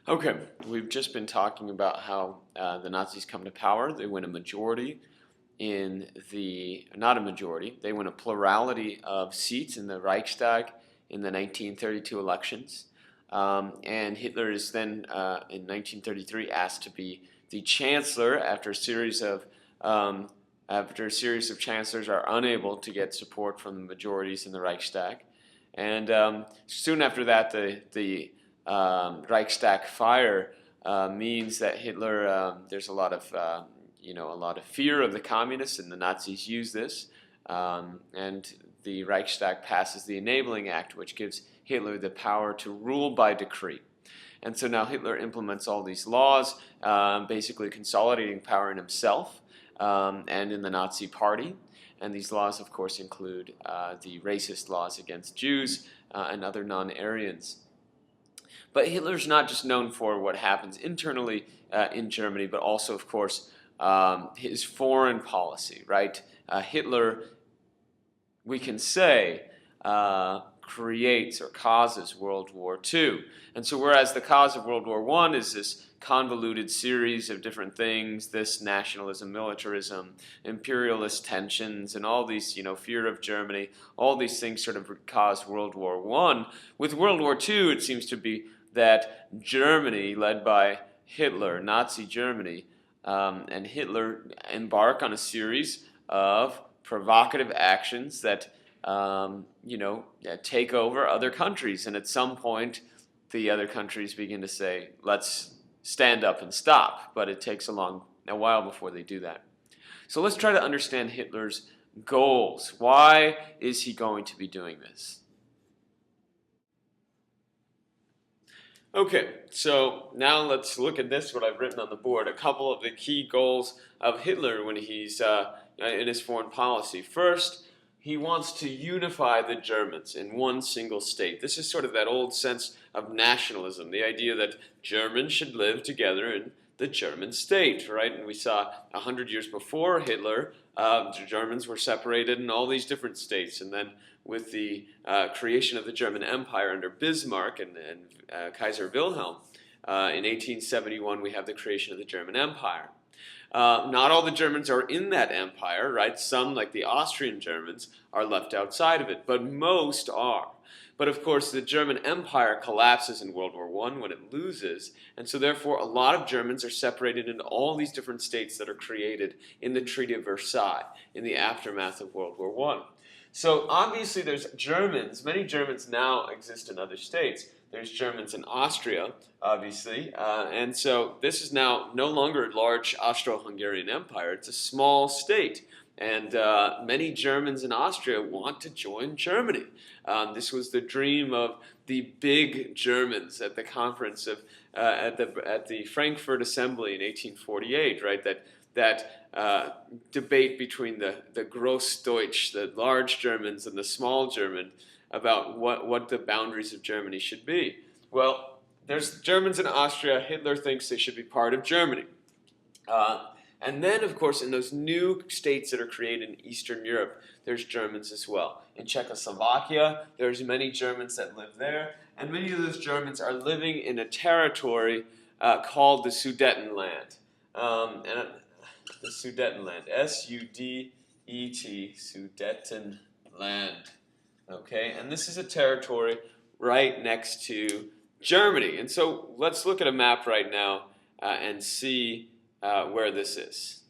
Okay, we've just been talking about how the Nazis come to power. They win a majority not a majority, they win a plurality of seats in the Reichstag in the 1932 elections. And Hitler is then, in 1933, asked to be the chancellor after a series of chancellors are unable to get support from the majorities in the Reichstag. And soon after that, the Reichstag fire means that Hitler, there's a lot of fear of the communists, and the Nazis use this. And the Reichstag passes the Enabling Act, which gives Hitler the power to rule by decree. And so now Hitler implements all these laws, basically consolidating power in himself and in the Nazi Party. And these laws, of course, include the racist laws against Jews and other non-Aryans. But Hitler's not just known for what happens internally in Germany, but also, of course, his foreign policy, right? Hitler, we can say, creates or causes World War II. And so whereas the cause of World War I is this convoluted series of different things, this nationalism, militarism, imperialist tensions, and all these, fear of Germany, all these things sort of caused World War I. With World War II, it seems to be that Germany, led by Hitler, Nazi Germany, and Hitler embark on a series of provocative actions that, take over other countries. And at some point, the other countries begin to say, let's stand up and stop. But it takes a while before they do that. So let's try to understand Hitler's goals. Why is he going to be doing this? Okay, so now let's look at this, what I've written on the board, a couple of the key goals of Hitler when he's in his foreign policy. First, he wants to unify the Germans in one single state. This is sort of that old sense of nationalism, the idea that Germans should live together in the German state, right? And we saw 100 years before Hitler, the Germans were separated in all these different states, and then with the creation of the German Empire under Bismarck and Kaiser Wilhelm, in 1871 we have the creation of the German Empire. Not all the Germans are in that empire, right? Some, like the Austrian Germans, are left outside of it, but most are. But of course, the German Empire collapses in World War I when it loses, and so therefore a lot of Germans are separated into all these different states that are created in the Treaty of Versailles in the aftermath of World War I. So obviously there's Germans, many Germans now exist in other states. There's Germans in Austria, obviously, and so this is now no longer a large Austro-Hungarian empire. It's a small state, and many Germans in Austria want to join Germany. This was the dream of the big Germans at the conference of at the Frankfurt Assembly in 1848, right? That debate between the Grossdeutsch, the large Germans, and the small German about what the boundaries of Germany should be. Well, there's Germans in Austria. Hitler thinks they should be part of Germany. And then, of course, in those new states that are created in Eastern Europe, there's Germans as well. In Czechoslovakia, there's many Germans that live there, and many of those Germans are living in a territory called the Sudetenland. The Sudetenland, S-U-D-E-T, Sudetenland. Okay, and this is a territory right next to Germany. And so let's look at a map right now and see where this is.